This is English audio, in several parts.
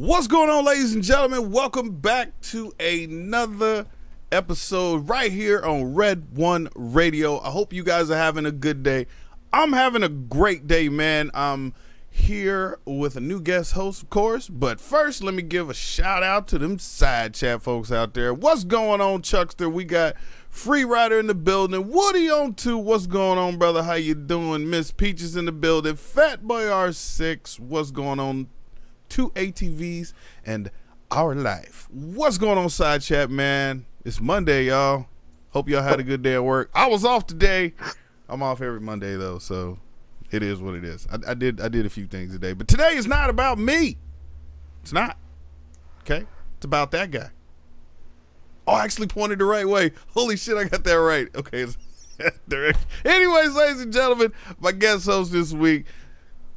What's going on, ladies and gentlemen? Welcome back to another episode right here on Red One Radio. I hope you guys are having a good day. I'm having a great day, man. I'm here with a new guest host, of course, but first let me give a shout out to them side chat folks out there. What's going on, Chuckster? We got Free Rider in the building. Woody on 2. What's going on, brother? How you doing? Miss Peaches in the building. Fat Boy R6. What's going on? 2 ATVs and our life. What's going on, side chat, man? It's Monday, y'all. Hope y'all had a good day at work. I was off today. I'm off every Monday though, so it is what it is. I did a few things today, but today is not about me. It's not. Okay? It's about that guy. Oh, I actually pointed the right way. Holy shit, I got that right. Okay. Anyways, ladies and gentlemen, my guest host this week,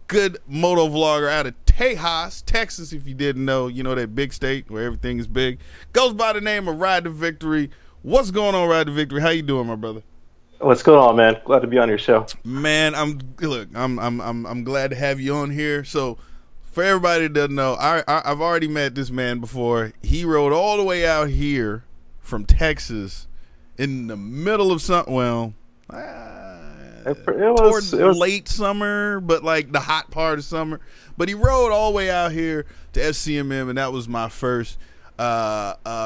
good moto vlogger out of Tejas, Texas, if you didn't know. You know, that big state where everything is big. Goes by the name of Ride to Victory. What's going on, Ride to Victory? How you doing, my brother? What's going on, man? Glad to be on your show. Man, I'm glad to have you on here. So, for everybody that doesn't know, I've already met this man before. He rode all the way out here from Texas in the middle of something. Well, it was late summer, but like the hot part of summer. But he rode all the way out here to SCMM, and that was my first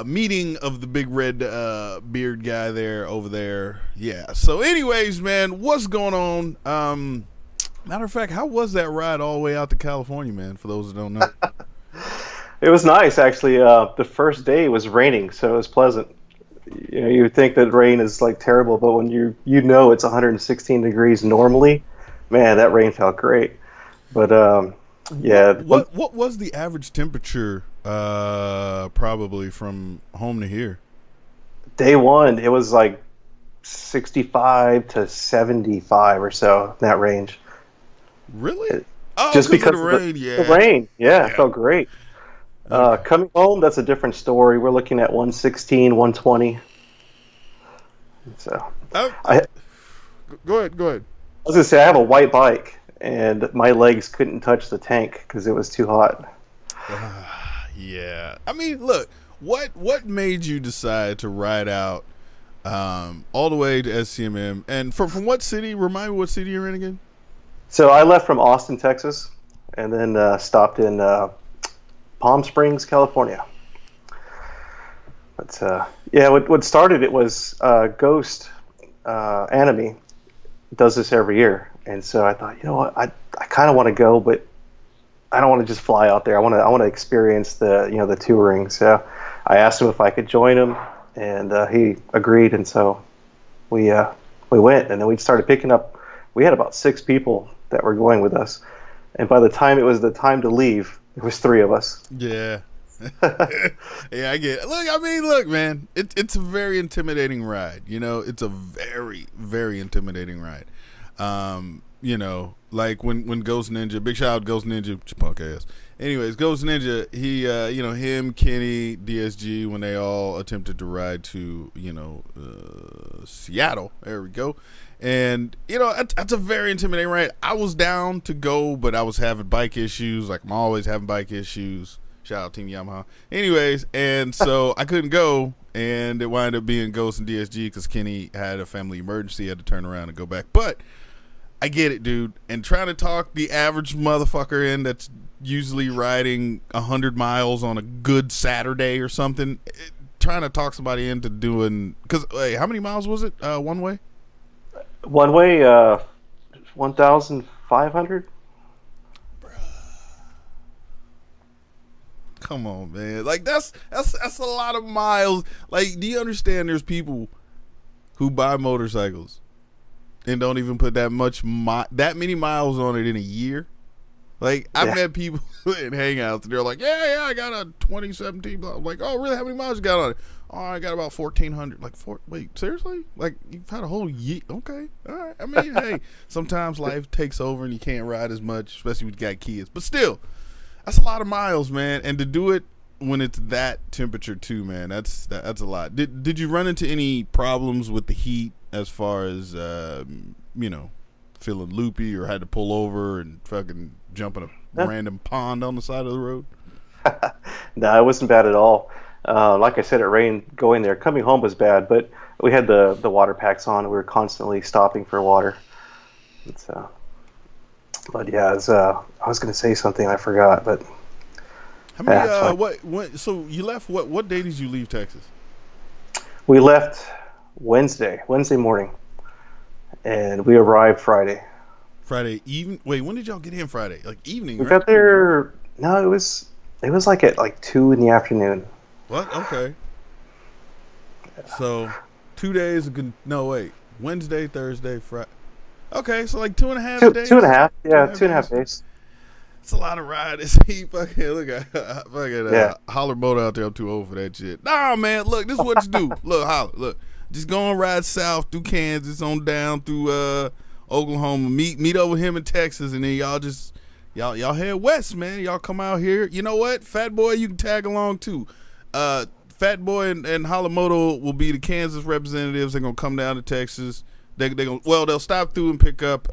meeting of the big red beard guy over there. Yeah. So, anyways, man, what's going on? Matter of fact, how was that ride all the way out to California, man? For those that don't know, it was nice actually. The first day was raining, so it was pleasant. You know, you would think that rain is like terrible, but when you know it's 116 degrees normally, man, that rain felt great. But yeah. What was the average temperature probably from home to here? Day one, it was like 65 to 75 or so, in that range. Really? Just because of the rain, the rain, yeah, it felt great. Coming home, that's a different story. We're looking at 116, 120. So, go ahead. I was gonna say I have a white bike, and my legs couldn't touch the tank because it was too hot. Yeah, I mean, look, what made you decide to ride out all the way to SCMM, and from what city? Remind me what city you're in again. So I left from Austin, Texas, and then stopped in Palm Springs, California. But yeah, what started it was Ghost Anime does this every year, and so I thought, you know what, I kind of want to go, but I don't want to just fly out there. I want to experience the touring. So I asked him if I could join him, and he agreed, and so we went, and then we started picking up. We had about 6 people that were going with us, and by the time it was the time to leave, there was 3 of us. Yeah. Yeah, I get it. Look, man, it's a very intimidating ride. You know, it's a very, very intimidating ride. You know, like when Ghost Ninja, big shout out Ghost Ninja, your punk ass. Anyways, Ghost Ninja, he, you know, him, Kenny, DSG, when they all attempted to ride to, you know, Seattle, there we go. And, you know, that's a very intimidating ride. I was down to go, but I was having bike issues. Like, I'm always having bike issues. Shout out Team Yamaha. Anyways, and so I couldn't go, and it wound up being Ghost and DSG because Kenny had a family emergency, had to turn around and go back. But I get it, dude. And trying to talk the average motherfucker in that's usually riding 100 miles on a good Saturday or something, trying to talk somebody into doing, because, hey, how many miles was it one way? One way, 1,500. Come on, man. Like that's a lot of miles. Like, do you understand? There's people who buy motorcycles and don't even put that many miles on it in a year. Like, I've met people in hangouts and they're like, yeah, I got a 2017. I'm like, oh, really? How many miles you got on it? Oh, I got about 1,400. Like, wait, seriously? Like, you've had a whole year? Okay, all right. I mean, hey, sometimes life takes over and you can't ride as much, especially when you got kids. But still, that's a lot of miles, man. And to do it when it's that temperature too, man, that's a lot. Did you run into any problems with the heat as far as you know, feeling loopy or had to pull over and fucking jump in a random pond on the side of the road? No, it wasn't bad at all. Like I said, it rained going there. Coming home was bad, but we had the water packs on. We were constantly stopping for water. And so, but yeah, I was going to say something I forgot, but How many? What? So you left? What day did you leave Texas? we left Wednesday morning, and we arrived Friday. Friday evening. Wait, when did y'all get in Friday? Like evening, We right? got there. No, it was like at like 2 in the afternoon. What? Okay. So 2 days. No, wait. Wednesday, Thursday, Friday. Okay, so like 2.5 days. 2.5. Yeah, 2.5 days. days. It's a lot of riding. He fucking look at fucking Yeah. holler motor out there. I'm too old for that shit. Nah, man. Look, this is what you do. Look, holler. Look, just go and ride south through Kansas on down through Oklahoma. Meet up with him in Texas, and then y'all head west, man. Y'all come out here. You know what, Fat Boy, you can tag along too. Fat Boy and Halamoto will be the Kansas representatives. They're gonna come down to Texas. They'll stop through and pick up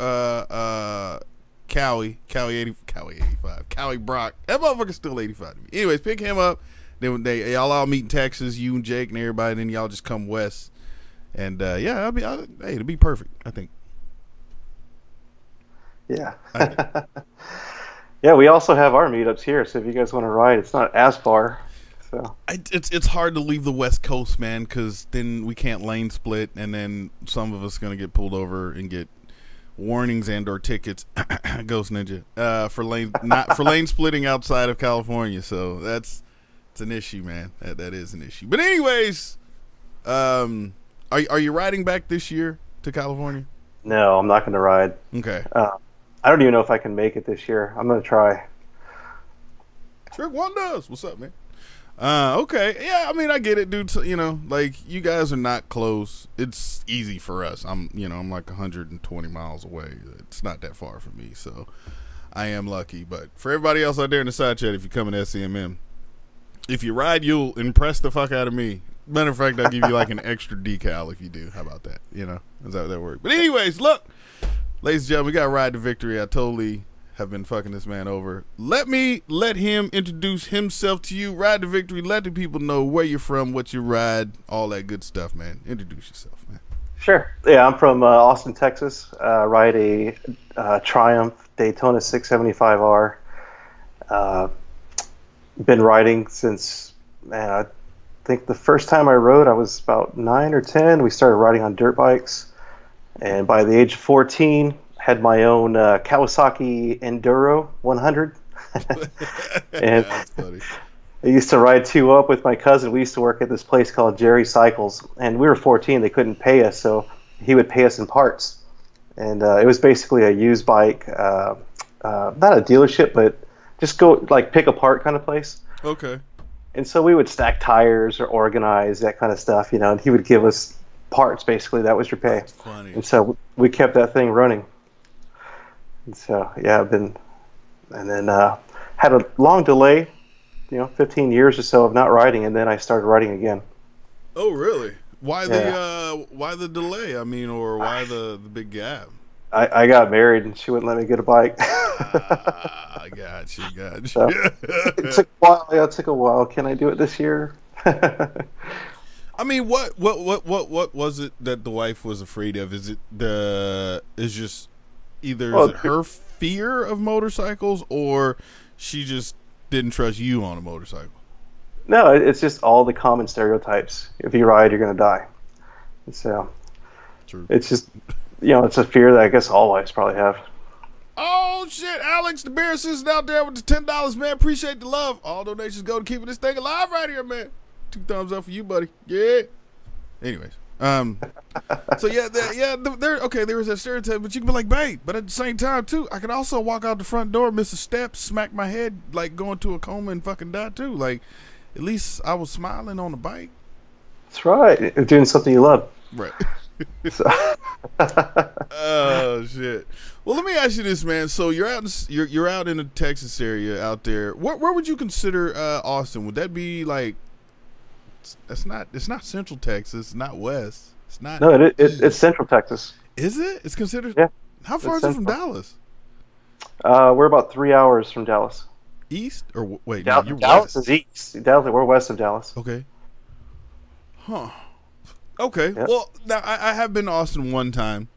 Cowie 85, Cowie Brock. That motherfucker's still 85 to me. Anyways, pick him up. Then y'all all meet in Texas, you and Jake and everybody. Then y'all just come west, and yeah, it'll be perfect. I think. Yeah. Yeah, we also have our meetups here, so if you guys want to ride, it's not as far. So It's hard to leave the West Coast, man, because then we can't lane split, and then some of us gonna get pulled over and get warnings and/or tickets. Ghost Ninja for lane splitting outside of California. So it's an issue, man. That is an issue. But anyways, are you riding back this year to California? no, I'm not going to ride. Okay. I don't even know if I can make it this year. I'm going to try. Trick One does. What's up, man? Okay. Yeah, I mean, I get it, dude. You know, like, you guys are not close. It's easy for us. I'm like 120 miles away. It's not that far from me, so I am lucky. But for everybody else out there in the side chat, if you come in SCMM, if you ride, you'll impress the fuck out of me. Matter of fact, I'll give you like an extra decal if you do. How about that? You know, is that work? But anyways, look, ladies and gentlemen, we got to ride to victory. I totally have been fucking this man over. Let him introduce himself to you. Ride to victory. Let the people know where you're from, what you ride, all that good stuff, man. Introduce yourself, man. Sure. Yeah, I'm from Austin, Texas. Ride a Triumph Daytona 675R. Been riding since, man, I think the first time I rode, I was about 9 or 10. We started riding on dirt bikes. And by the age of 14, had my own Kawasaki Enduro 100. And That's funny. I used to ride 2 up with my cousin. We used to work at this place called Jerry Cycles. And we were 14. They couldn't pay us, so he would pay us in parts. And it was basically a used bike, not a dealership, but just go, like, pick apart kind of place. Okay. And so we would stack tires or organize, that kind of stuff, you know, and he would give us parts, basically. That was your pay. That's funny. And so we kept that thing running. And so, yeah, and then had a long delay, 15 years or so of not riding, and then I started riding again. Oh, really? Why the delay? I mean, or why the big gap? I got married, and she wouldn't let me get a bike. I got you. So, it took a while. Yeah, it took a while. Can I do it this year? I mean, what was it that the wife was afraid of? Is it just either is it her fear of motorcycles, or she just didn't trust you on a motorcycle? No, it's just all the common stereotypes. If you ride, you're going to die. So True. It's just, it's a fear that I guess all wives probably have. Oh shit, Alex, the beer assistant out there with the $10, man. Appreciate the love. All donations go to keeping this thing alive right here, man. 2 thumbs up for you, buddy. Yeah. Anyways, so there was that stereotype, but you can be like, babe, but at the same time too, I could also walk out the front door, miss a step, smack my head, like going to a coma and fucking die too. Like, at least I was smiling on the bike. That's right. You're doing something you love. Right. So. Oh shit. Well, let me ask you this, man. So you're out in the Texas area out there. Where would you consider Austin? Would that be like? It's not Central Texas, not West. It's not. No, it's Central Texas. Is it? It's considered. Yeah. How far is it from Dallas? We're about 3 hours from Dallas. east or wait? No, you're Dallas west. is east. Dallas, we're west of Dallas. Okay. Huh. Okay. Yep. Well, now I have been to Austin one time.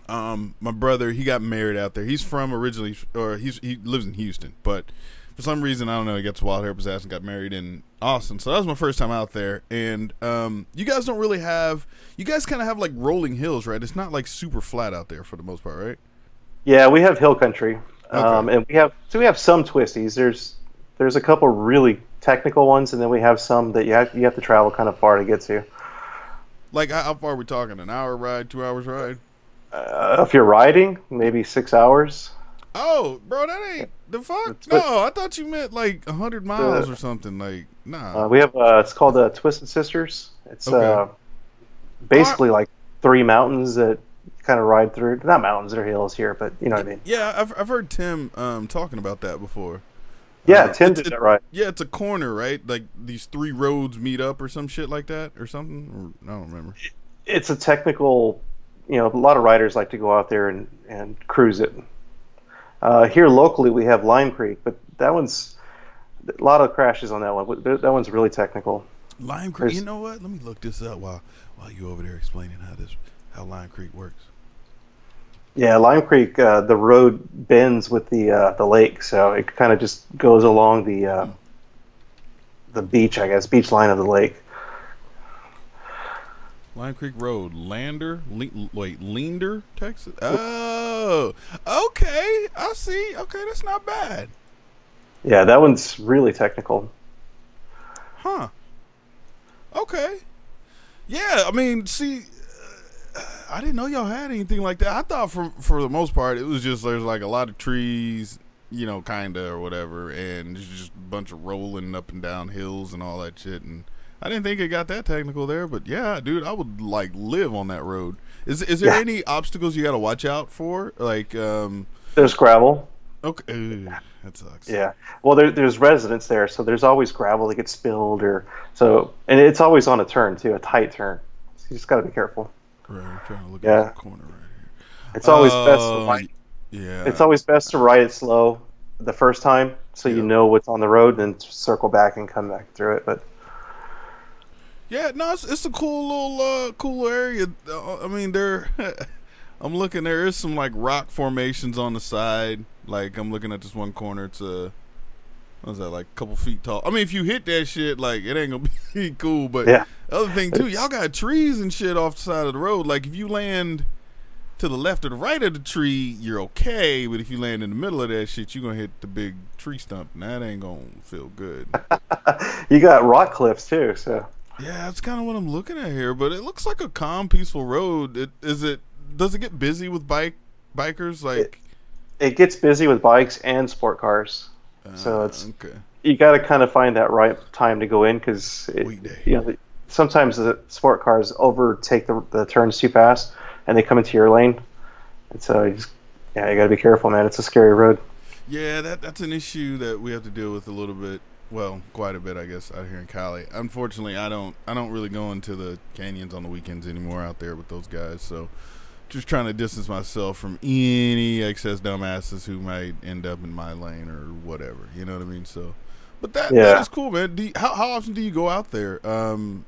My brother, he got married out there. He's from originally, or he lives in Houston, but for some reason, I don't know, he got wild hair up his ass and got married in Austin. So that was my first time out there. And you guys don't really have, you guys kind of have like rolling hills, right? It's not like super flat out there for the most part, right? Yeah, we have hill country, Okay. and we have some twisties. There's a couple really technical ones, and then we have some that you have to travel kind of far to get to. Like how far are we talking? An hour ride, 2 hours ride? If you're riding, maybe 6 hours. Oh, bro, that ain't the fuck. No, I thought you meant like 100 miles or something. Like, nah. We have it's called Twisted Sisters. It's Okay. basically like three mountains that kind of ride through. Not mountains, they're hills here, but you know what I mean. Yeah, I've heard Tim talking about that before. Yeah, Tim did that right. Yeah, it's a corner, right? Like these three roads meet up or some shit like that or something. Or, I don't remember. It's a technical. A lot of riders like to go out there and cruise it. Here locally, we have Lime Creek, but that one's a lot of crashes on that one. That one's really technical. Lime Creek. You know what? Let me look this up while you over there explaining how Lime Creek works. Yeah, Lime Creek, the road bends with the lake, so it kind of just goes along the beach, I guess, beach line of the lake. Lime Creek Road, Leander, Texas. Oh, okay. I see. Okay, that's not bad. Yeah, that one's really technical. Huh. Okay. Yeah, I mean, see, I didn't know y'all had anything like that. I thought for the most part it was just there's like a lot of trees, kinda or whatever, and it's just a bunch of rolling up and down hills and all that shit. And I didn't think it got that technical there, but yeah, dude, I would like live on that road. Is there any obstacles you got to watch out for? Like, there's gravel. Okay, ooh, that sucks. Yeah. Well, there's residents there, so there's always gravel that gets spilled, and it's always on a turn too, a tight turn. So you just got to be careful. Right, I'm trying to look at the corner right here. It's always best to ride. Yeah. It's always best to ride it slow the first time, so you know what's on the road, and then circle back and come back through it. But yeah, no, it's a cool area. I mean, I'm looking. There is some like rock formations on the side. Like I'm looking at this one corner. It's what is that, like a couple feet tall? I mean, if you hit that shit, like it ain't gonna be cool. But yeah. The other thing too, y'all got trees and shit off the side of the road. Like if you land to the left or the right of the tree, you're okay. But if you land in the middle of that shit, you're gonna hit the big tree stump, and that ain't gonna feel good. You got rock cliffs too, so. Yeah, that's kind of what I'm looking at here, but it looks like a calm, peaceful road. Does it get busy with bikers? Like, it gets busy with bikes and sport cars, so it's okay. You got to kind of find that right time to go in because sometimes the sport cars overtake the turns too fast and they come into your lane, and so you got to be careful, man. It's a scary road. Yeah, that's an issue that we have to deal with a little bit. Well, quite a bit, I guess, out here in Cali. Unfortunately, I don't really go into the canyons on the weekends anymore out there with those guys. So, just trying to distance myself from any excess dumbasses who might end up in my lane or whatever. You know what I mean? So, but that is cool, man. How often do you go out there?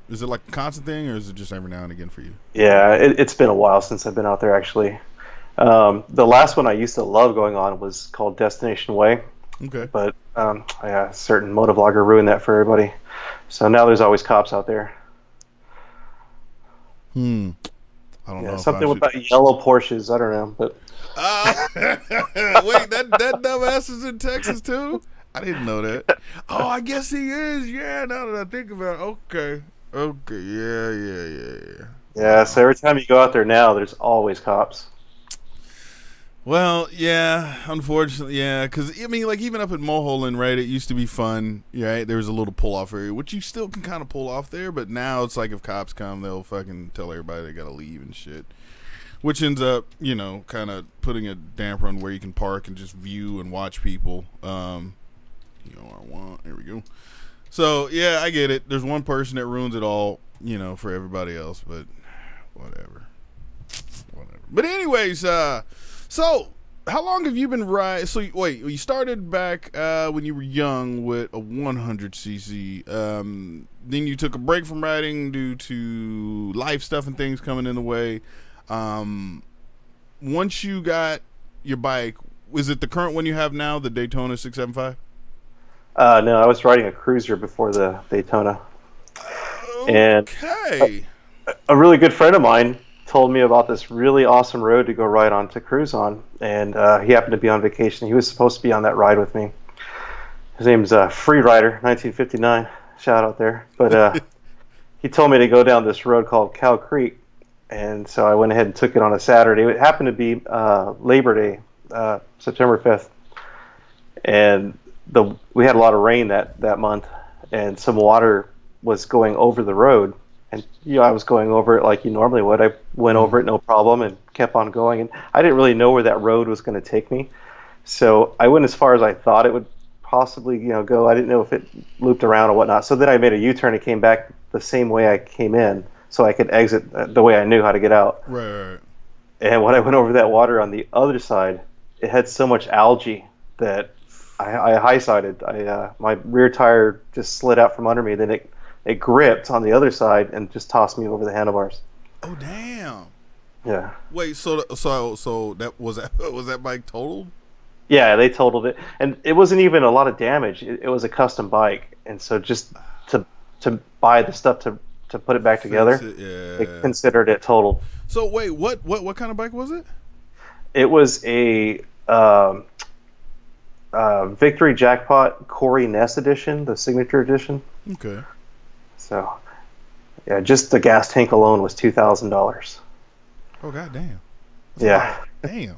Is it like a constant thing, or is it just every now and again for you? Yeah, it's been a while since I've been out there actually. The last one I used to love going on was called Destination Way. Okay. But a certain motovlogger ruined that for everybody. So now there's always cops out there. I don't know. Something about yellow Porsches. I don't know, but. Wait, that dumbass is in Texas too? I didn't know that. Oh, I guess he is. Yeah, now that I think about it. Okay. Yeah. Yeah. So every time you go out there now, there's always cops. Well, yeah, unfortunately, yeah, because, I mean, like, even up at Mulholland, right, it used to be fun, right? There was a little pull-off area, which you still can kind of pull off there, but now it's like if cops come, they'll fucking tell everybody they gotta leave and shit, which ends up, kind of putting a damper on where you can park and just view and watch people. Here we go. So, yeah, I get it. There's one person that ruins it all, for everybody else, but whatever. But anyways, so, how long have you been riding? So wait, you started back when you were young with a 100cc. Then you took a break from riding due to life stuff and things coming in the way. Once you got your bike, is it the current one you have now, the Daytona 675? No, I was riding a cruiser before the Daytona. And Okay. a really good friend of mine told me about this really awesome road to go ride on to cruise on, and he happened to be on vacation. He was supposed to be on that ride with me. His name's Free Rider 1959. Shout out there. But he told me to go down this road called Cow Creek, and so I went ahead and took it on a Saturday. It happened to be Labor Day, September 5th, and we had a lot of rain that month, and some water was going over the road. And I was going over it like you normally would. I went over it no problem and kept on going. And I didn't really know where that road was going to take me, so I went as far as I thought it would possibly, go. I didn't know if it looped around or whatnot. So then I made a U-turn and came back the same way I came in, so I could exit the way I knew how to get out. Right. And when I went over that water on the other side, it had so much algae that I high-sided. My rear tire just slid out from under me. Then it gripped on the other side and just tossed me over the handlebars. Oh damn! Yeah. Wait, so that was that bike totaled? Yeah, they totaled it, and it wasn't even a lot of damage. It was a custom bike, and so just to buy the stuff to put it back together, they considered it totaled. So wait, what kind of bike was it? It was a Victory Jackpot Corey Ness edition, the signature edition. Okay. So, yeah, just the gas tank alone was $2,000. Oh goddamn! Yeah. Damn.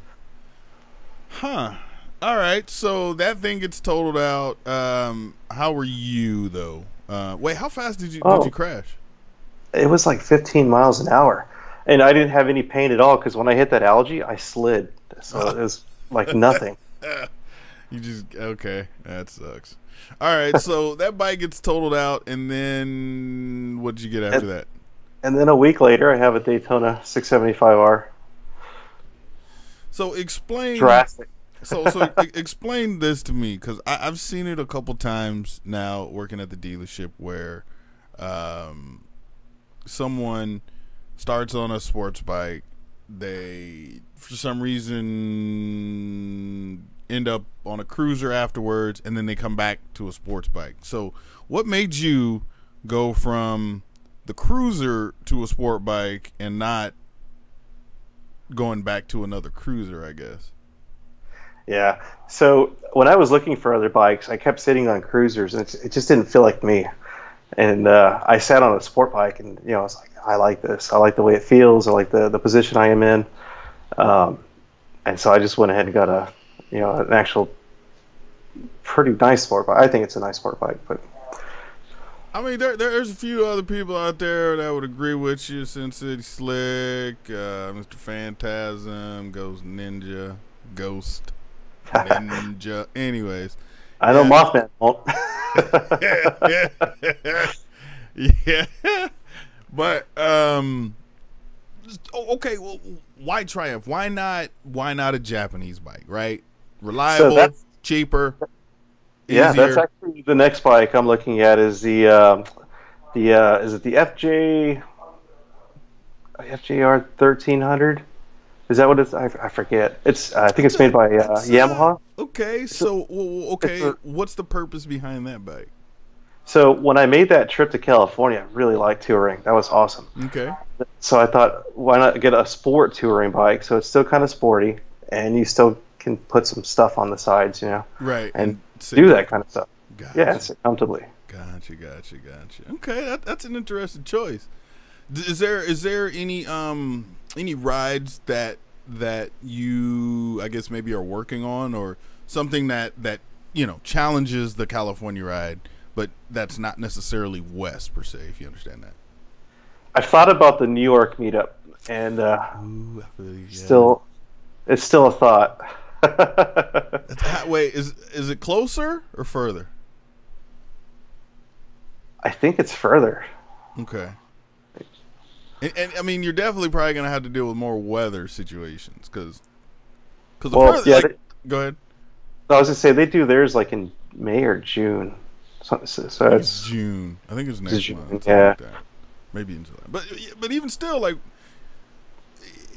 Huh. All right. So that thing gets totaled out. How were you though? Wait, how fast did you crash? It was like 15 miles an hour, and I didn't have any pain at all because when I hit that algae, I slid. So it was like nothing. You just okay. That sucks. All right, so that bike gets totaled out, and then what did you get after that? And then a week later, I have a Daytona 675R. So explain. Drastic. So explain this to me, because I've seen it a couple times now working at the dealership where someone starts on a sports bike, they for some reason end up on a cruiser afterwards, and then they come back to a sports bike. So what made you go from the cruiser to a sport bike and not going back to another cruiser, I guess? Yeah. So when I was looking for other bikes, I kept sitting on cruisers, and it just didn't feel like me. And I sat on a sport bike, and I was like, I like this. I like the way it feels. I like the position I am in. And so I just went ahead and got an actual pretty nice sport bike. I think it's a nice sport bike, but I mean, there's a few other people out there that would agree with you. Sin City Slick, Mr. Phantasm, Ghost Ninja, Ghost Ninja. Anyways, I know Mothman won't. Yeah, but okay. Well, why Triumph? Why not a Japanese bike? Right, reliable, so cheaper. Yeah, easier. that's actually the next bike I'm looking at is the is it the FJR 1300? Is that what it's? I forget. I think it's made by Yamaha. Okay, so what's the purpose behind that bike? So when I made that trip to California, I really liked touring. That was awesome. Okay. So I thought, why not get a sport touring bike? So it's still kind of sporty, and you still can put some stuff on the sides, right, and do that kind of stuff. Gotcha. Yeah, sit comfortably. Gotcha. Okay, that's an interesting choice. Is there any rides that you, I guess, maybe are working on, or something that challenges the California ride, but that's not necessarily West per se, if you understand that? I thought about the New York meetup, and it's still a thought. Wait, is it closer or further? I think it's further. Okay. And I mean, you're definitely probably gonna have to deal with more weather situations, because Because the Well, first, yeah. like, go ahead. I was gonna say they do theirs like in May or June. So I think it's it's June. I think it's this is next month, June. something Yeah. like that. Maybe in July. But even still, like,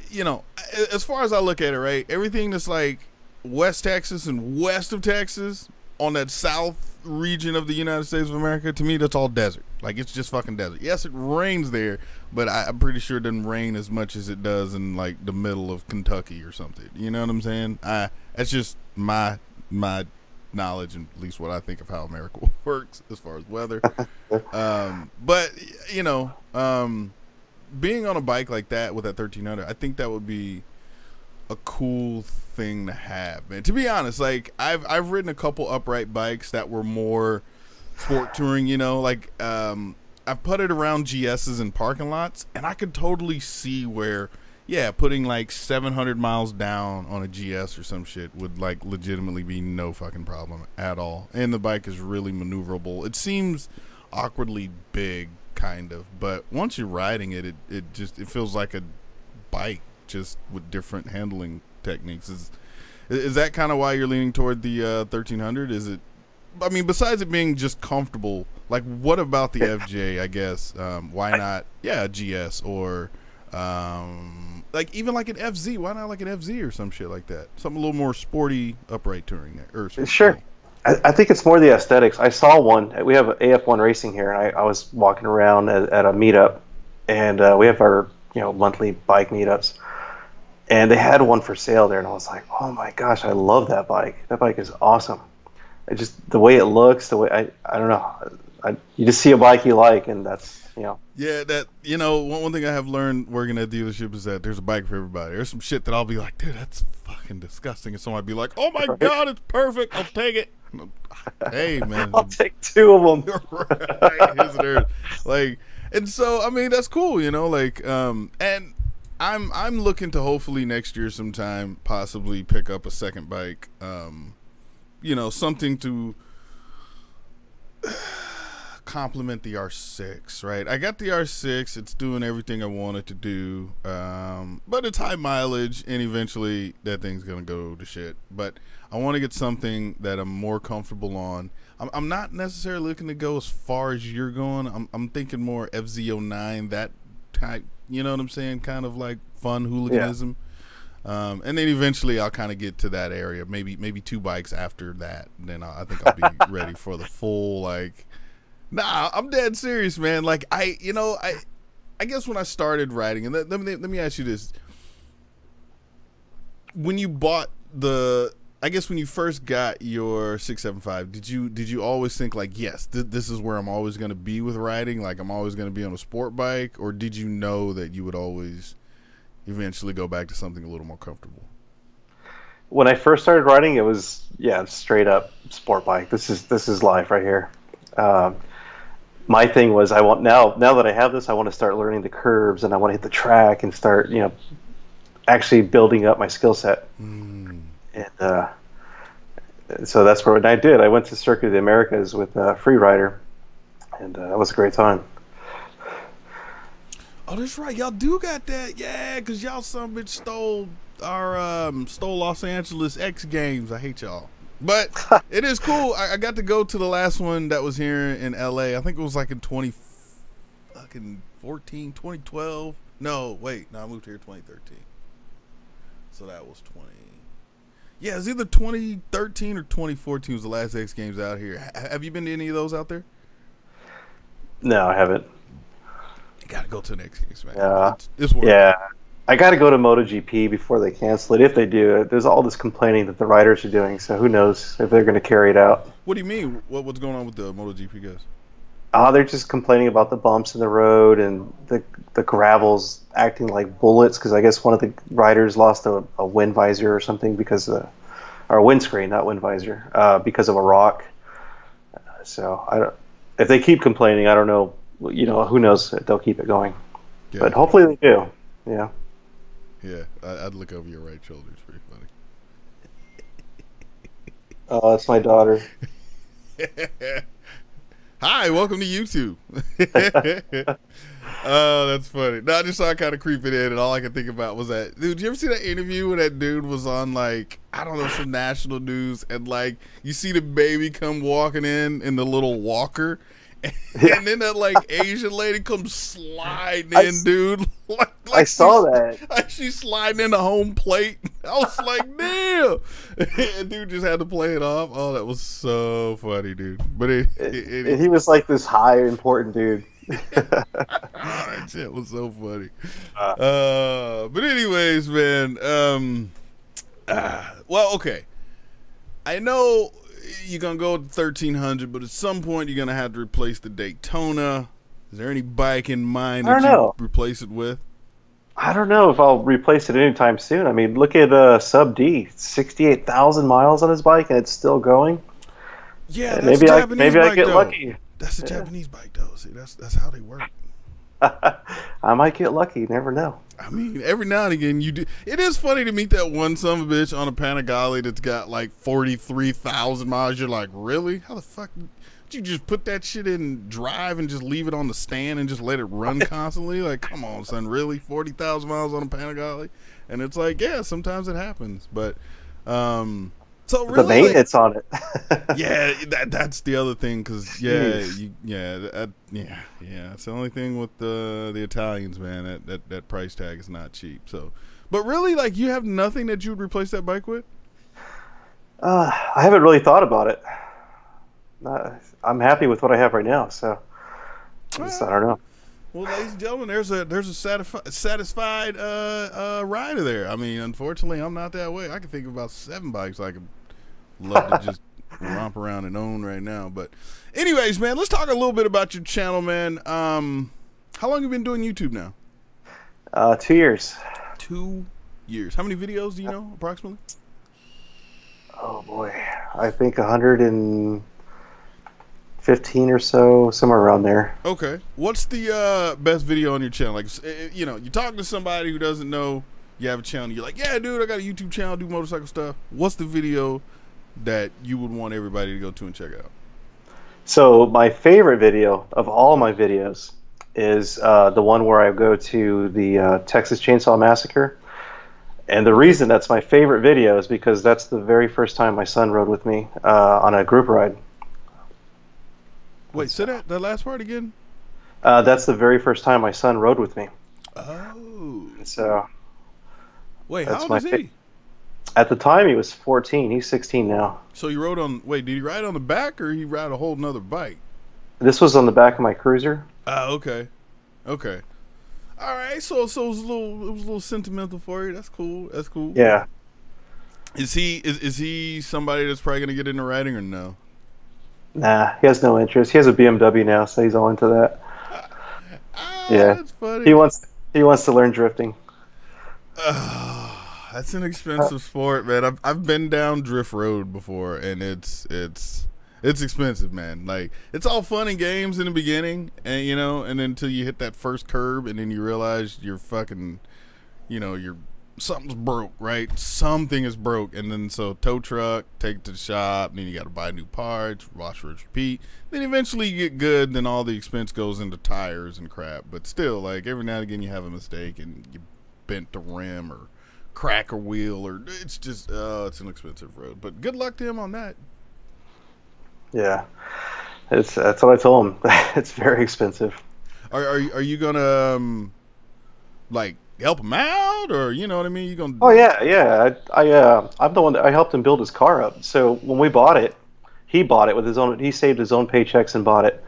you know, as far as I look at it, right, everything that's like West Texas and west of Texas on that south region of the United States of America, to me, that's all desert. Like, it's just fucking desert. Yes, it rains there, but I'm pretty sure it doesn't rain as much as it does in like the middle of Kentucky or something. You know what I'm saying? That's just my knowledge, and at least what I think of how America works as far as weather. But you know, being on a bike like that with that 1300, I think that would be a cool thing to have, man. To be honest, like I've ridden a couple upright bikes that were more sport touring, you know, like I've putted around GSs in parking lots, and I could totally see where, yeah, putting like 700 miles down on a GS or some shit would like legitimately be no fucking problem at all. And the bike is really maneuverable. It seems awkwardly big, kind of, but once you're riding it, it feels like a bike, just with different handling techniques. Is that kind of why you're leaning toward the 1300? Is it? I mean, besides it being just comfortable, like what about the FJ? I guess why not? Yeah, a GS or like even like an FZ. Why not like an FZ or some shit like that? Something a little more sporty, upright touring there. Or Sure. I think it's more the aesthetics. I saw one. We have AF1 Racing here, and I was walking around at a meetup, and we have our monthly bike meetups, and they had one for sale there, and I was like, oh my gosh, I love that bike. That bike is awesome. It just the way it looks, the way I don't know. You just see a bike you like, and that's Yeah, that one thing I have learned working at the dealership is that there's a bike for everybody. There's some shit that I'll be like, dude, that's fucking disgusting, and someone might be like, oh my god, it's perfect, I'll take it. Hey man, I'll take two of them. Right. Like, and so I mean that's cool, like and I'm looking to hopefully next year sometime possibly pick up a second bike, something to complement the R6, right? I got the R6, it's doing everything I want it to do, but it's high mileage, and eventually that thing's gonna go to shit. But I want to get something that I'm more comfortable on. I'm not necessarily looking to go as far as you're going. I'm thinking more FZ09, that type, you know what I'm saying, kind of like fun hooliganism. And then eventually I'll kind of get to that area, maybe two bikes after that, and then I think I'll be ready for the full, like, nah, I'm dead serious, man. Like, I guess when I started riding, and let me ask you this: when you bought when you first got your 675, did you always think like, yes, this is where I'm always going to be with riding, like I'm always going to be on a sport bike, or did you know that you would always eventually go back to something a little more comfortable? When I first started riding, it was straight up sport bike. This is life right here. My thing was I want now that I have this, I want to start learning the curves, and I want to hit the track and start actually building up my skill set. And so that's what I did. I went to Circuit of the Americas with Freerider, and that was a great time. Oh, that's right. Y'all do got that. Yeah, because y'all some bitch stole Los Angeles X Games. I hate y'all. But it is cool. I got to go to the last one that was here in LA. I think it was like in 2014, 2012. No, wait. No, I moved here 2013. So that was 20. Yeah, it was either 2013 or 2014 was the last X Games out here. Have you been to any of those out there? No, I haven't. You got to go to the X Games, man. Yeah. It's worth it. it. I got to go to MotoGP before they cancel it. If they do, there's all this complaining that the riders are doing. So who knows if they're going to carry it out? What do you mean? What's going on with the MotoGP guys? They're just complaining about the bumps in the road and the gravel's acting like bullets, because I guess one of the riders lost a wind visor or something or windscreen, not wind visor, because of a rock. So if they keep complaining, I don't know. Who knows if they'll keep it going. Yeah. But hopefully they do. Yeah. Yeah, I'd look over your right shoulder. It's pretty funny. Oh, that's my daughter. Hi, welcome to YouTube. Oh, that's funny. No, I just saw it kind of creeping in, and all I could think about was that, dude, did you ever see that interview where that dude was on, like, I don't know, some national news, and, like, you see the baby come walking in the little walker, and then that, like, Asian lady comes sliding in, dude. like I saw that. Like she's sliding in the home plate. I was like, damn. And dude just had to play it off. Oh, that was so funny, dude. But he was like this high, important dude. That shit was so funny. But anyways, man. Well, okay. I know you're gonna go to 1300, but at some point you're gonna have to replace the Daytona. Is there any bike in mind that you replace it with? I don't know if I'll replace it anytime soon. I mean, look at Sub D, 68,000 miles on his bike, and it's still going. Yeah, that's maybe I get lucky. That's a Japanese bike, though. See, that's how they work. I might get lucky. You never know. I mean, every now and again you do. It is funny to meet that one son of a bitch on a Panigale that's got like 43,000 miles. You're like, really? How the fuck did you just put that shit in drive and just leave it on the stand and just let it run constantly? Like, come on, son, really? 40,000 miles on a Panigale? And it's like, yeah, sometimes it happens, but so really, the maintenance on it. Yeah, that's the other thing, because it's the only thing with the Italians, man. That price tag is not cheap. So, but really, like, you have nothing that you would replace that bike with? I haven't really thought about it. I'm happy with what I have right now, so I don't know. Well, ladies and gentlemen, there's a satisfied rider there. I mean, unfortunately, I'm not that way. I can think of about 7 bikes I could love to just romp around and own right now. But anyways, man, let's talk a little bit about your channel, man. How long have you been doing YouTube now? 2 years. 2 years. How many videos do you know, approximately? Oh, boy. I think 115 or so, somewhere around there. Okay. What's the best video on your channel? Like, you talk to somebody who doesn't know you have a channel. You're like, yeah, dude, I got a YouTube channel, do motorcycle stuff. What's the video that you would want everybody to go to and check out? So my favorite video of all my videos is the one where I go to the Texas Chainsaw Massacre. And the reason that's my favorite video is because that's the very first time my son rode with me on a group ride. Wait, say that last part again? That's the very first time my son rode with me. Oh. So. Wait, how old is he? At the time, he was 14. He's 16 now. So you rode on, did he ride on the back or he ride a whole nother bike? This was on the back of my cruiser. Okay. Okay. All right, so it was a little sentimental for you. That's cool. That's cool. Yeah. Is he somebody that's probably gonna get into riding or no? Nah, he has no interest. He has a BMW now, so he's all into that. Yeah, that's funny. He wants to learn drifting. That's an expensive sport, man. I've been down Drift Road before, and it's expensive, man. Like, it's all fun and games in the beginning, and and then until you hit that first curb, and then you realize you're fucking, something's broke, right? Something is broke, and then so tow truck, take it to the shop, and then you got to buy new parts, wash, rinse, repeat. Then eventually you get good, then all the expense goes into tires and crap. But still, like, every now and again you have a mistake and you bent the rim or crack a wheel, or it's just it's an expensive road. But good luck to him on that. Yeah, that's what I told him. It's very expensive. Are you gonna like help him out, or you know what I mean? You gonna? Oh yeah. I'm the one that I helped him build his car up. So when we bought it, he bought it with his own. He saved his own paychecks and bought it.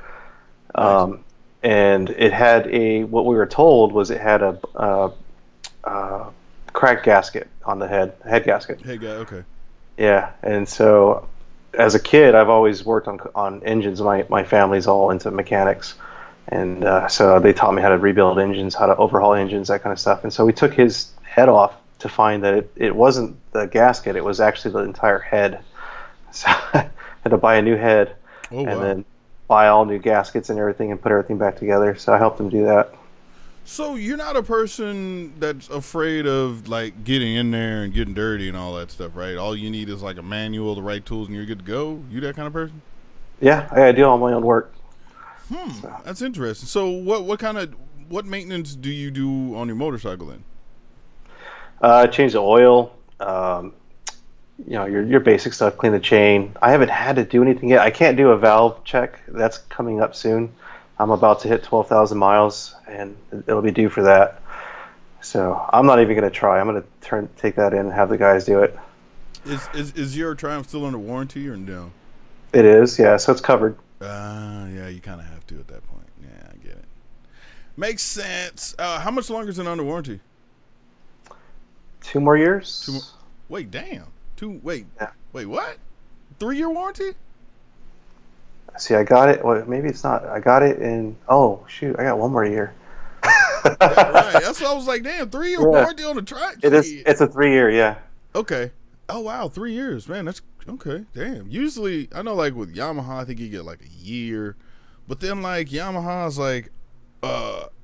Nice. And it had what we were told was it had a cracked gasket on the head gasket. Okay. Yeah, and so as a kid, I've always worked on engines. My family's all into mechanics, and so they taught me how to rebuild engines, how to overhaul engines, that kind of stuff. And so we took his head off to find that it wasn't the gasket; it was actually the entire head. So I had to buy a new head, and then buy all new gaskets and everything, and put everything back together. So I helped him do that. So you're not a person that's afraid of like getting in there and getting dirty and all that stuff, right? All you need is like a manual, the right tools, and you're good to go. You that kind of person? Yeah, I do all my own work. So, That's interesting. So what maintenance do you do on your motorcycle then? change the oil. Your basic stuff. Clean the chain. I haven't had to do anything yet. I can't do a valve check. That's coming up soon. I'm about to hit 12,000 miles, and it'll be due for that. So I'm not even going to try. I'm going to take that in and have the guys do it. Is your Triumph still under warranty or no? It is, yeah. So it's covered. Yeah, you kind of have to at that point. Yeah, I get it. Makes sense. How much longer is it under warranty? 2 more years. Wait, damn. Yeah. Wait, what? 3-year warranty? See, I got it. Well, maybe it's not. I got it in. Oh shoot, I got 1 more year. Yeah, right. That's what I was like. Damn, 3-year warranty on the truck. It is. It's a 3-year. Yeah. Okay. Oh wow, 3 years, man. That's okay. Damn. Usually, I know like with Yamaha, I think you get like a year, but then like Yamaha's like,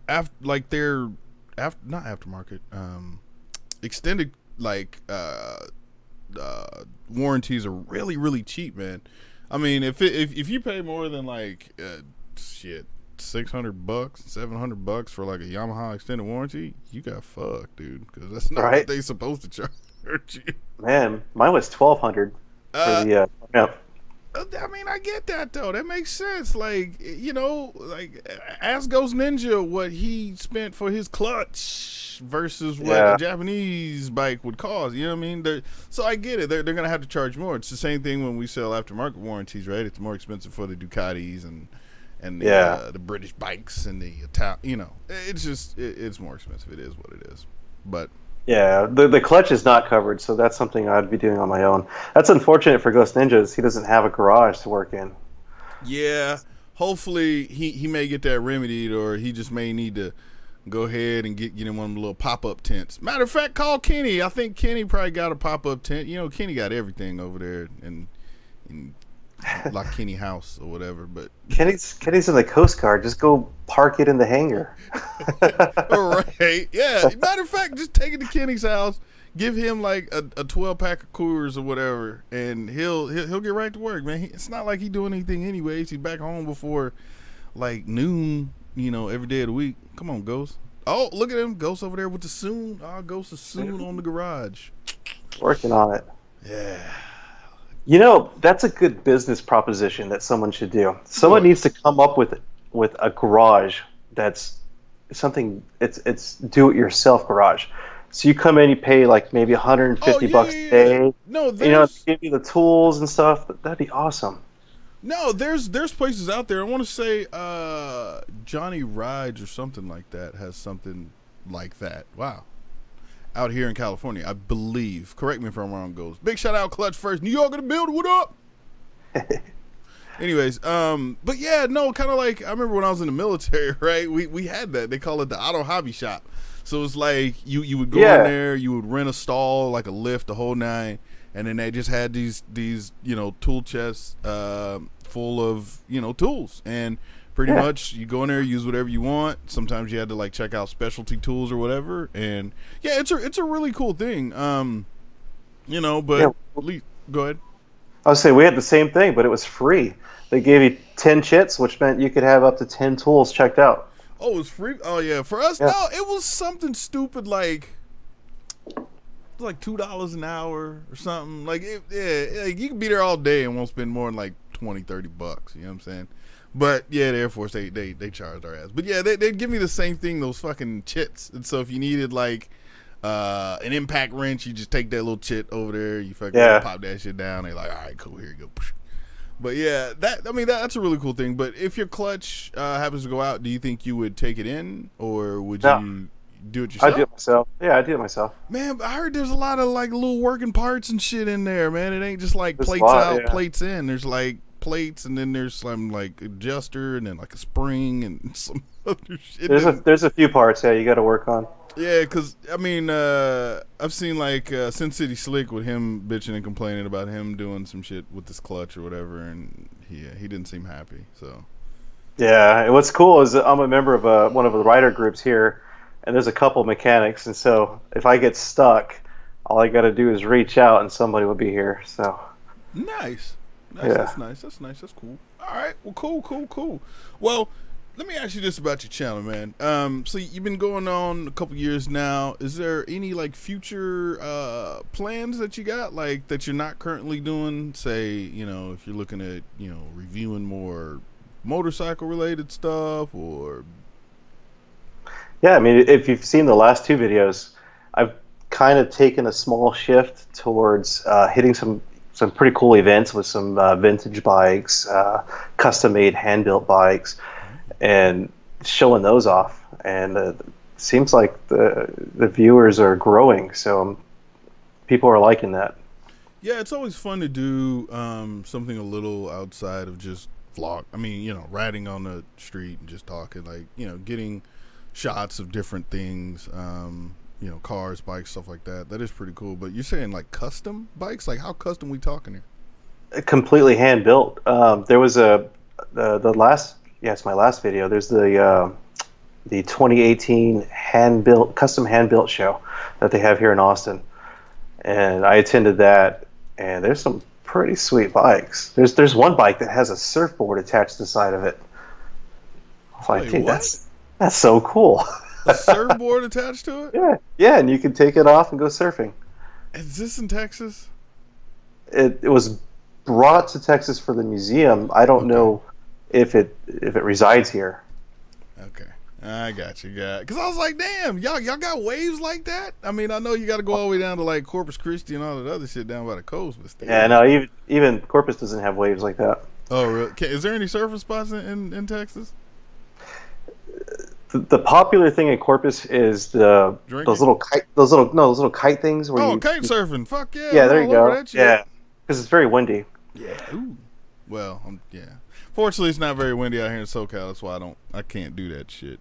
after like their not aftermarket, extended like warranties are really cheap, man. I mean, if you pay more than like $600, $700 for like a Yamaha extended warranty, you got fucked, dude. Because that's not what they supposed to charge you. Man, mine was 1,200 for the I mean, I get that though. That makes sense. Like, like ask Ghost Ninja what he spent for his clutch versus what a Japanese bike would cost. You know what I mean? So I get it. They're gonna have to charge more. It's the same thing when we sell aftermarket warranties, right? It's more expensive for the Ducatis and the British bikes and the Italian. It's just it's more expensive. It is what it is. But yeah, the clutch is not covered, so that's something I'd be doing on my own. That's unfortunate for Ghost Ninjas. He doesn't have a garage to work in. Yeah, hopefully he may get that remedied, or he just may need to go ahead and get him one of the little pop-up tents. Matter of fact, call Kenny. I think Kenny probably got a pop-up tent. Kenny got everything over there in like Kenny House or whatever. But Kenny's in the Coast Guard. Just go park it in the hangar. All right. Yeah. Matter of fact, just take it to Kenny's house, give him like a 12-pack of Coors or whatever, and he'll get right to work, man. It's not like he doing anything anyways. He's back home before like noon, every day of the week. Come on, Ghost. Oh, look at him. Ghost over there with the soon. Oh, Ghost is soon on the garage. Working on it. Yeah. That's a good business proposition that someone should do. Someone needs to come up with a garage that's something. It's do-it-yourself garage. So you come in, you pay like maybe $150 a day. No, give you the tools and stuff. That'd be awesome. No, there's places out there. I want to say Johnny Rides or something like that has something like that. Wow. Out here in California, I believe. Correct me if I'm wrong, Ghost. Big shout out, Clutch First. New York in the building. What up? Anyways, but yeah, no, kind of like I remember when I was in the military, right? We had that. They call it the auto hobby shop. So it's like you would go in there, you would rent a stall, like a lift, the whole nine, and then they just had these tool chests full of tools, and pretty much you go in there, use whatever you want. Sometimes you had to like check out specialty tools or whatever, and yeah, it's a really cool thing. But at least, go ahead. I was saying we had the same thing, but it was free. They gave you 10 chits, which meant you could have up to 10 tools checked out. Oh, it was free? Oh yeah, for us, no, it was something stupid like $2 an hour or something. Like like you can be there all day and won't spend more than like $20-$30. You know what I'm saying? But yeah, the Air Force they charged our ass. But yeah, they'd give me the same thing, those fucking chits. And so if you needed like an impact wrench, you just take that little chit over there, you fucking pop that shit down. They're like, all right, cool, here you go. But yeah, that's a really cool thing. But if your clutch happens to go out, do you think you would take it in, or would you do it yourself? I do it myself. Yeah, I do it myself. Man, I heard there's a lot of like little working parts and shit in there, man. It ain't just like plates out, plates in. There's like plates, and then there's some like adjuster, and then like a spring and some other shit. There's a few parts you got to work on. Yeah, because I mean, I've seen like Sin City Slick with him bitching and complaining about him doing some shit with his clutch or whatever, and he didn't seem happy. So yeah, what's cool is I'm a member of one of the rider groups here, and there's a couple mechanics, and so if I get stuck, all I got to do is reach out, and somebody will be here. So nice. That's nice. That's nice. That's cool. All right. Well, cool. Well, let me ask you this about your channel, man. So you've been going on a couple years now. Is there any like future plans that you got, like that you're not currently doing? Say, you know, if you're looking at, you know, reviewing more motorcycle related stuff, or Yeah, I mean, if you've seen the last two videos, I've kind of taken a small shift towards hitting some pretty cool events with some vintage bikes, custom-made, hand-built bikes, and showing those off. And it seems like the viewers are growing, so people are liking that. yeah, it's always fun to do something a little outside of just vlog. I mean, you know, riding on the street and just talking, like, you know, getting shots of different things, you know, cars, bikes, stuff like that. That is pretty cool. But you're saying like custom bikes? Like how custom we talking here? Completely hand-built. There was the last, it's my last video. There's the 2018 custom hand-built show that they have here in Austin, and I attended that. And there's some pretty sweet bikes. There's one bike that has a surfboard attached to the side of it. I was like, Wait, dude, what? that's so cool. A surfboard attached to it? Yeah, and you can take it off and go surfing. Is this in Texas? It was brought to Texas for the museum. I don't know if it resides here. Okay, I got you, guy. Because I was like, damn, y'all got waves like that? I mean, I know you got to go all the way down to like Corpus Christi and all that other shit down by the coast, but still. Yeah, no, even Corpus doesn't have waves like that. Oh, really? Is there any surfing spots in Texas? The popular thing in Corpus is those little kite things where kite surfing. Fuck yeah. Yeah, there you go. Yeah, because it's very windy. Yeah. Ooh. Well, yeah. Fortunately, it's not very windy out here in SoCal. That's why I can't do that shit.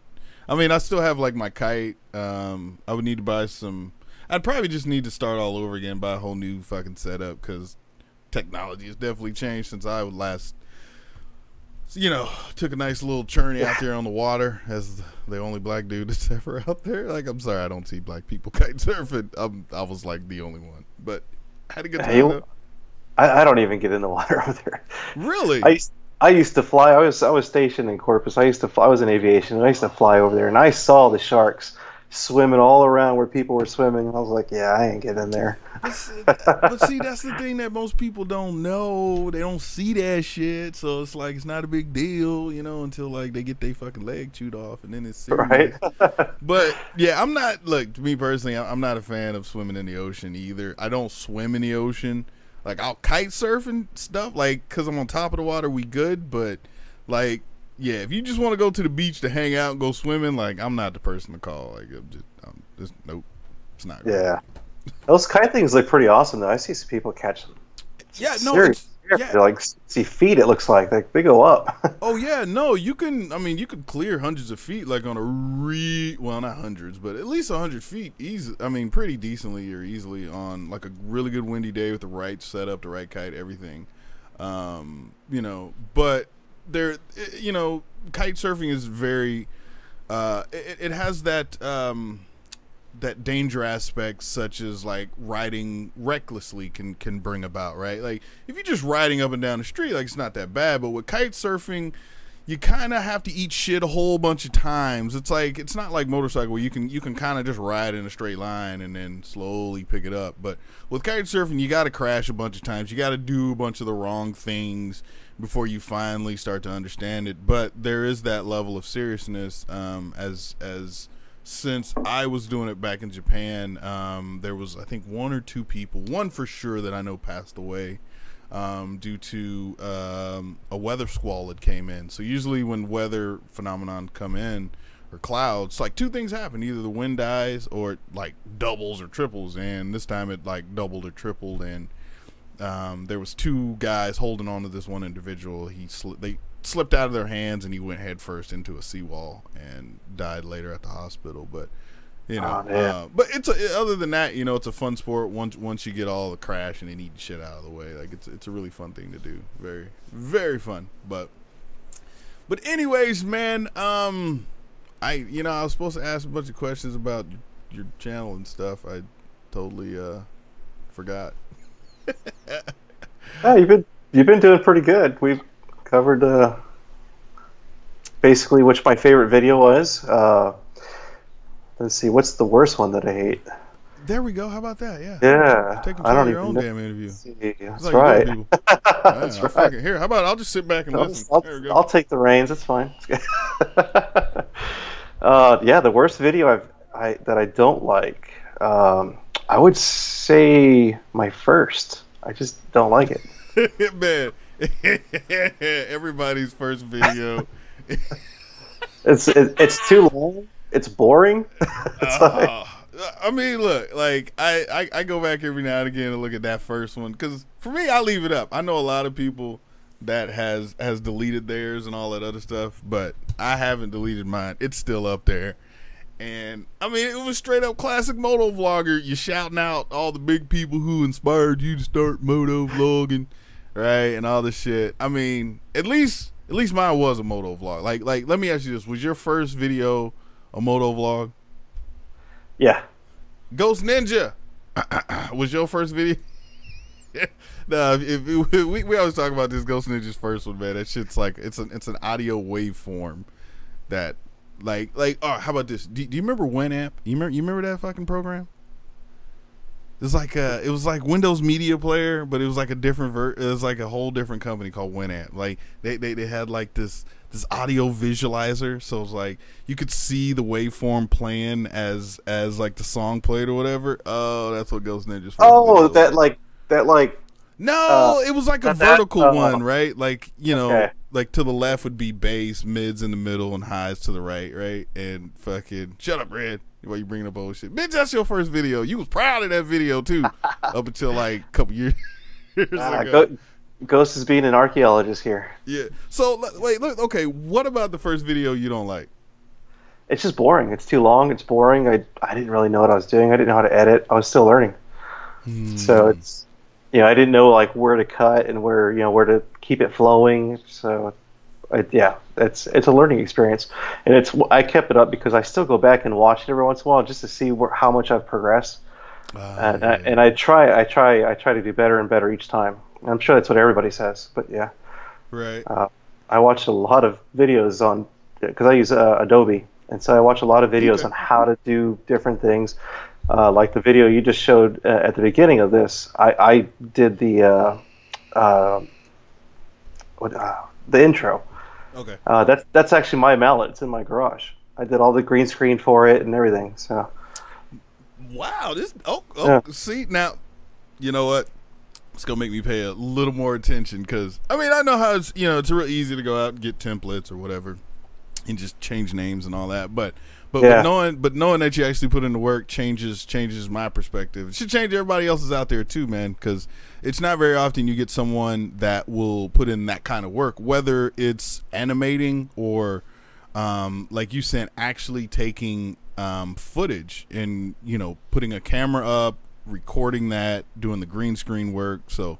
I mean, I still have like my kite. I would need to buy some. I'd probably just need to start all over again, buy a whole new fucking setup, because technology has definitely changed since I would last. You know, took a nice little journey out there on the water as the only black dude that's ever out there. Like, I'm sorry, I don't see black people kite surfing. I was like the only one, but I had a good time. I don't even get in the water over there. Really? I used to fly. I was stationed in Corpus. I was in aviation, and I used to fly over there, and I saw the sharks swimming all around where people were swimming. I was like, yeah, I ain't getting in there. But see, that's the thing that most people don't know. They don't see that shit, so it's like it's not a big deal, you know, until like they get their fucking leg chewed off, and then it's serious. Right. But yeah, I'm not. Look, to me personally, I'm not a fan of swimming in the ocean either. I don't swim in the ocean. Like, I'll kite surf and stuff, like, because I'm on top of the water, we good. But like, yeah, if you just want to go to the beach to hang out and go swimming, like, I'm not the person to call. Like, I'm just nope, it's not. Yeah, those kite things look pretty awesome, though. I see some people catch them. Yeah, no, they're like, see feet. It looks like they go up. Oh yeah, no, you can. I mean, you could clear hundreds of feet, like on a well, not hundreds, but at least 100 feet, easy. I mean, pretty decently or easily on like a really good windy day with the right setup, the right kite, everything. You know, but there, you know, kite surfing is very. It has that that danger aspect, such as like riding recklessly can bring about, right? Like if you're just riding up and down the street, like it's not that bad, but with kite surfing, you kind of have to eat shit a whole bunch of times. It's like, it's not like motorcycle where you can kind of just ride in a straight line and then slowly pick it up. But with kite surfing, you got to crash a bunch of times. You got to do a bunch of the wrong things before you finally start to understand it. But there is that level of seriousness, as since I was doing it back in Japan, there was, I think, one or two people, one for sure that I know passed away due to a weather squall that came in. So usually when weather phenomenon come in, or clouds, like two things happen: either the wind dies or it like doubles or triples. And this time it like doubled or tripled, and there was two guys holding on to this one individual. They slipped out of their hands, and he went head first into a seawall and died later at the hospital. But you know, but other than that, you know, it's a fun sport once you get all the crash and eating shit out of the way. Like it's a really fun thing to do. Very, very fun. But anyways, man, I was supposed to ask a bunch of questions about your channel and stuff. I totally forgot. Yeah, you've You've been doing pretty good. We've covered basically which my favorite video was. Let's see, what's the worst one that I hate? There we go. How about that? Yeah. Yeah, Take I control don't of your even own know. damn interview. That's right. That's right. Here, how about I'll just sit back and listen. There we go. I'll take the reins. It's fine. Yeah, the worst video that I don't like. I would say my first. I just don't like it. Man, everybody's first video. It's too long. It's boring. It's like, I mean, look, like I go back every now and again and look at that first one because for me, I leave it up. I know a lot of people that has deleted theirs and all that other stuff, but I haven't deleted mine. It's still up there. And I mean, it was straight up classic moto vlogger. You shouting out all the big people who inspired you to start moto vlogging, right? And all this shit. I mean, at least mine was a moto vlog. Like let me ask you this: was your first video a moto vlog? Yeah. Ghost Ninja was your first video. No, we always talk about this Ghost Ninja's first one, man. That shit's like it's an audio waveform that like oh, how about this? Do you remember Winamp? You remember that fucking program? It was like Windows Media Player, but it was like a different it was like a whole different company called Winamp. Like they had like this audio visualizer, so it was like you could see the waveform playing as like the song played or whatever. Oh, that's what Ghost Ninja's. Oh, that like. No, it was like a vertical one, right? Like, you know, okay. Like to the left would be bass, mids in the middle, and highs to the right? And fucking shut up, Red. Why you bringing up old shit? Bitch, that's your first video. You was proud of that video too, up until like a couple years ago. Ghost is being an archaeologist here. Yeah. So wait, look. Okay, what about the first video you don't like? It's just boring. It's too long. It's boring. I didn't really know what I was doing. I didn't know how to edit. I was still learning. So it's. I didn't know like where to cut and where to keep it flowing. So, it's a learning experience, and I kept it up because I still go back and watch it every once in a while just to see how much I've progressed. And I try to do better and better each time. And I'm sure that's what everybody says, but yeah. Right. I watched a lot of videos because I use Adobe, and so I watch a lot of videos on how to do different things. Like the video you just showed at the beginning of this, I did the intro. Okay. That's actually my mallet. It's in my garage. I did all the green screen for it and everything. So. Wow. Yeah. See now, you know what? It's gonna make me pay a little more attention because I mean I know how it's real easy to go out and get templates or whatever and just change names and all that, but knowing that you actually put in the work changes my perspective. It should change everybody else's out there too, man, because it's not very often you get someone that will put in that kind of work, whether it's animating or like you said, actually taking footage and putting a camera up, recording that, doing the green screen work. So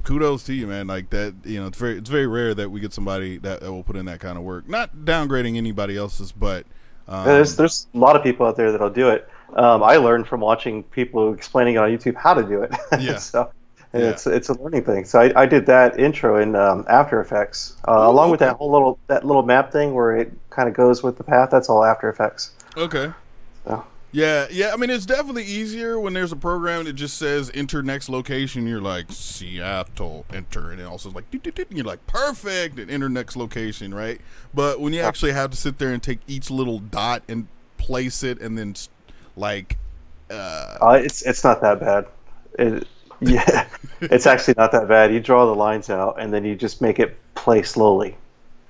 kudos to you, man. Like that, it's very rare that we get somebody that will put in that kind of work. Not downgrading anybody else's, but there's a lot of people out there that'll do it. I learned from watching people explaining it on YouTube how to do it. Yeah. So it's a learning thing. So I did that intro in After Effects, along with that little map thing where it kind of goes with the path. That's all After Effects. Okay. So. Yeah. I mean, it's definitely easier when there's a program that just says enter next location. You're like Seattle, enter, and it also is like and you're like perfect, and enter next location, right? But when you actually have to sit there and take each little dot and place it, and then like, it's not that bad. Yeah, it's actually not that bad. You draw the lines out, and then you just make it play slowly.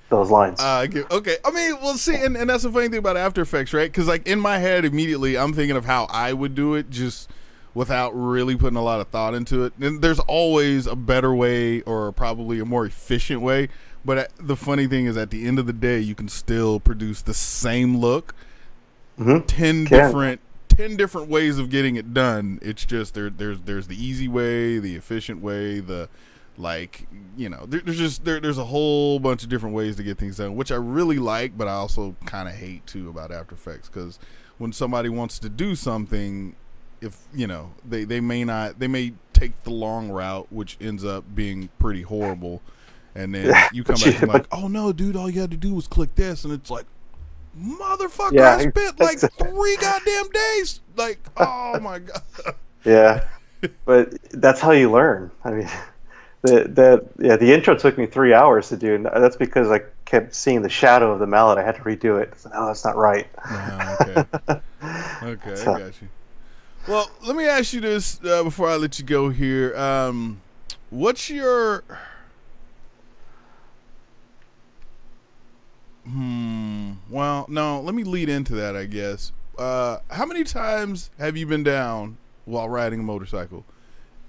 Those lines. Okay. I mean, well, see, and that's the funny thing about After Effects, right? Because like in my head, immediately, I'm thinking of how I would do it, just without really putting a lot of thought into it. And there's always a better way, or probably a more efficient way. But the funny thing is, at the end of the day, you can still produce the same look. 10 different ways of getting it done. It's just there's the easy way, the efficient way, the there's a whole bunch of different ways to get things done, which I really like, but I also kind of hate too about After Effects, because when somebody wants to do something if they may take the long route, which ends up being pretty horrible, and then you come back and like, oh no, dude, all you had to do was click this, and it's like, motherfucker, I spent like 3 goddamn days, like, oh my god. Yeah, but that's how you learn. I mean, the intro took me 3 hours to do, and that's because I kept seeing the shadow of the mallet. I had to redo it. No, that's not right. Okay, so. I got you. Well, let me ask you this before I let you go here. What's your well, no, let me lead into that, I guess. How many times have you been down while riding a motorcycle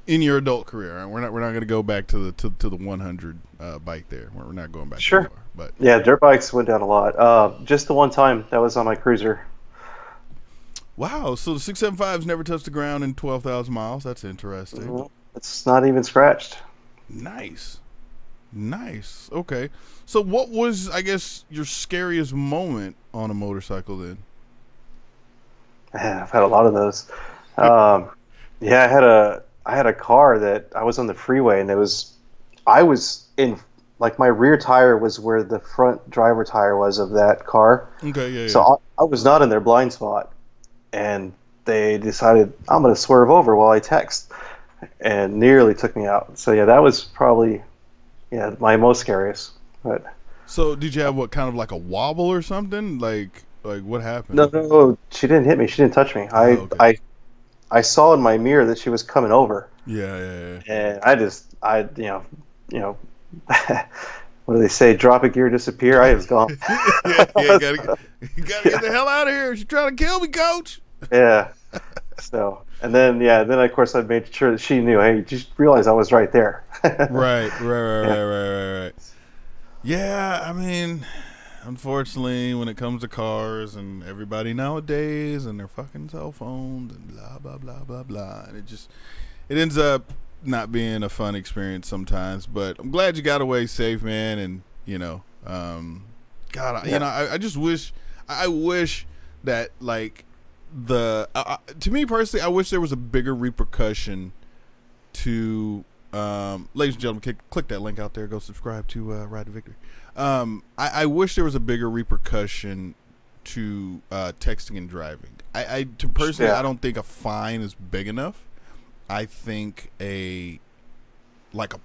in your adult career? And we're not going to go back to the 100 bike there. We're not going back. Sure. Too far, but yeah, dirt bikes went down a lot. Just the one time that was on my cruiser. Wow, so the 675's never touched the ground in 12,000 miles. That's interesting. It's not even scratched. Nice. Okay. So what was, I guess, your scariest moment on a motorcycle then? I've had a lot of those. Yeah, I had a car that I was on the freeway, and I was in, like, my rear tire was where the front driver tire was of that car. Okay, yeah. So I was not in their blind spot. And they decided, I'm going to swerve over while I text, and nearly took me out. So yeah, that was probably my most scariest. But so did you have what, kind of like a wobble or something? Like what happened? No, she didn't hit me. She didn't touch me. Okay. I saw in my mirror that she was coming over. Yeah. And I what do they say? Drop a gear, disappear. I was gone. yeah, you gotta get the hell out of here. She's trying to kill me, coach. Yeah. So, and then of course I made sure that she knew. Hey, just realize I was right there. Right. Yeah, I mean, unfortunately, when it comes to cars and everybody nowadays and their fucking cell phones and blah blah blah blah blah, and it ends up not being a fun experience sometimes. But I'm glad you got away safe, man. And I just wish that, like, to me personally, I wish there was a bigger repercussion to ladies and gentlemen, click that link out there, go subscribe to Ride to Victory. I wish there was a bigger repercussion to texting and driving. I don't think a fine is big enough. I think a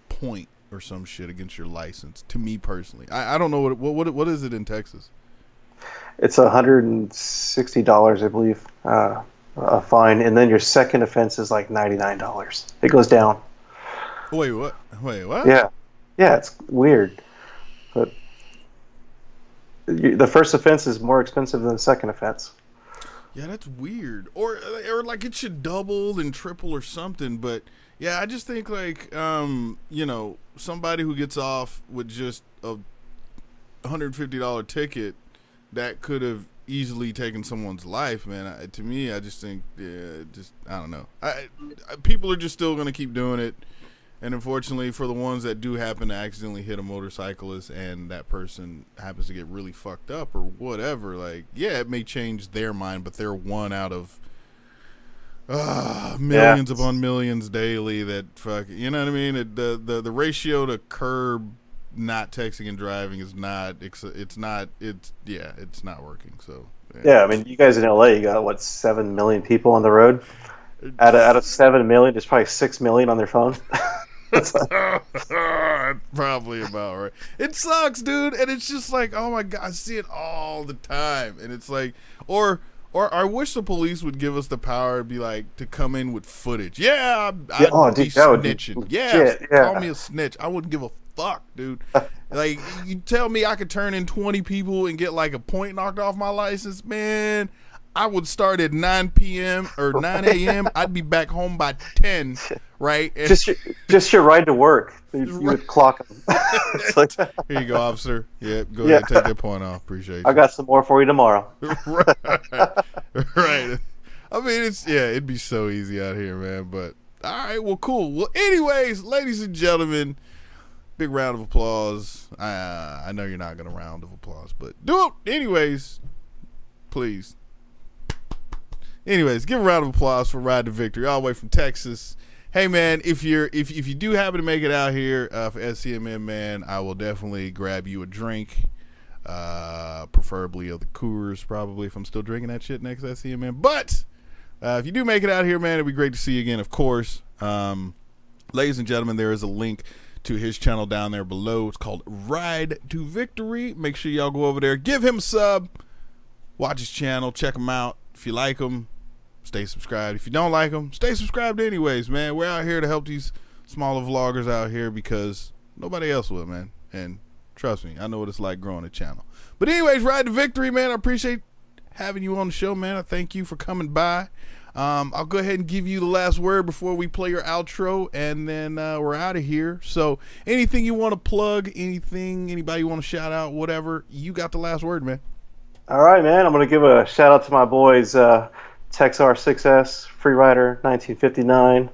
point or some shit against your license, to me personally. I don't know what is it in Texas? It's $160, I believe, a fine, and then your second offense is like $99. It goes down. Wait, what? Yeah, it's weird, but the first offense is more expensive than the second offense. Yeah, that's weird. Or like it should double and triple or something. But yeah, I just think like somebody who gets off with just a $150 ticket that could have easily taken someone's life, man. To me, I just think, I don't know. People are just still gonna keep doing it. And unfortunately, for the ones that do happen to accidentally hit a motorcyclist and that person happens to get really fucked up or whatever, like, yeah, it may change their mind, but they're one out of millions upon millions daily that you know what I mean? The ratio to curb not texting and driving is not, it's not working. So yeah, I mean, you guys in LA, you got what, 7 million people on the road? Out of 7 million, there's probably 6 million on their phone. Probably about right. It sucks, dude, and it's just like, oh my god, I see it all the time, and it's like, or I wish the police would give us the power to be like, to come in with footage. I'd be snitching. Call me a snitch. I wouldn't give a fuck, dude. Like, you tell me I could turn in 20 people and get like a point knocked off my license, man. I would start at 9 p.m. or 9 a.m. I'd be back home by 10, right? And just your ride to work. You would clock them. Here you go, officer. Yeah, go ahead and take that point off. Appreciate you. I got some more for you tomorrow. Right. I mean, it'd be so easy out here, man. But, all right, well, cool. Well, anyways, ladies and gentlemen, big round of applause. I know you're not going to round of applause, but do it anyways. Please. Anyways, give a round of applause for Ride to Victory, all the way from Texas. Hey man, if you do happen to make it out here for SCMM, man, I will definitely grab you a drink, preferably of the Coors, probably, if I'm still drinking that shit next SCMM. But if you do make it out here, man, it'd be great to see you again, of course. Ladies and gentlemen, there is a link to his channel down there below. It's called Ride to Victory. Make sure y'all go over there, give him a sub, watch his channel, check him out. If you like him, stay subscribed. If you don't like him, stay subscribed anyways, man. We're out here to help these smaller vloggers out here because nobody else will, man. And trust me, I know what it's like growing a channel. But anyways, Ride to Victory, man. I appreciate having you on the show, man. I thank you for coming by. I'll go ahead and give you the last word before we play your outro, and then we're out of here. So anything you want to plug, anything, anybody you want to shout out, whatever, you got the last word, man. All right, man. I'm going to give a shout out to my boys, Texar 6S, Freerider 1959.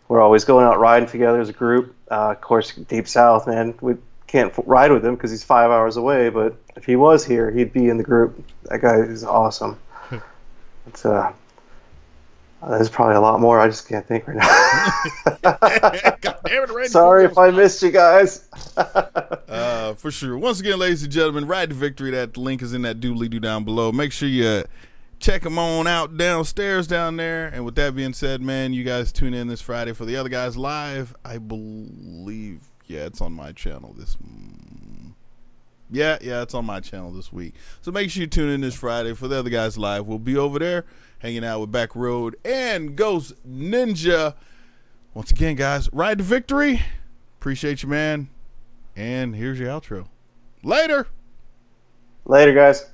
We're always going out riding together as a group. Of course, Deep South, man. We can't ride with him because he's 5 hours away, but if he was here, he'd be in the group. That guy is awesome. It's there's probably a lot more. I just can't think right now. God damn it, sorry if I missed you guys. For sure. Once again, ladies and gentlemen, Ride to Victory. That link is in that doobly-doo down below. Make sure you check them on out downstairs down there. And with that being said, man, you guys tune in this Friday for the other guys live. I believe, yeah, it's on my channel this. Yeah, it's on my channel this week. So make sure you tune in this Friday for the other guys live. We'll be over there hanging out with Back Road and Ghost Ninja. Once again, guys, Ride to Victory. Appreciate you, man. And here's your outro. Later. Later, guys.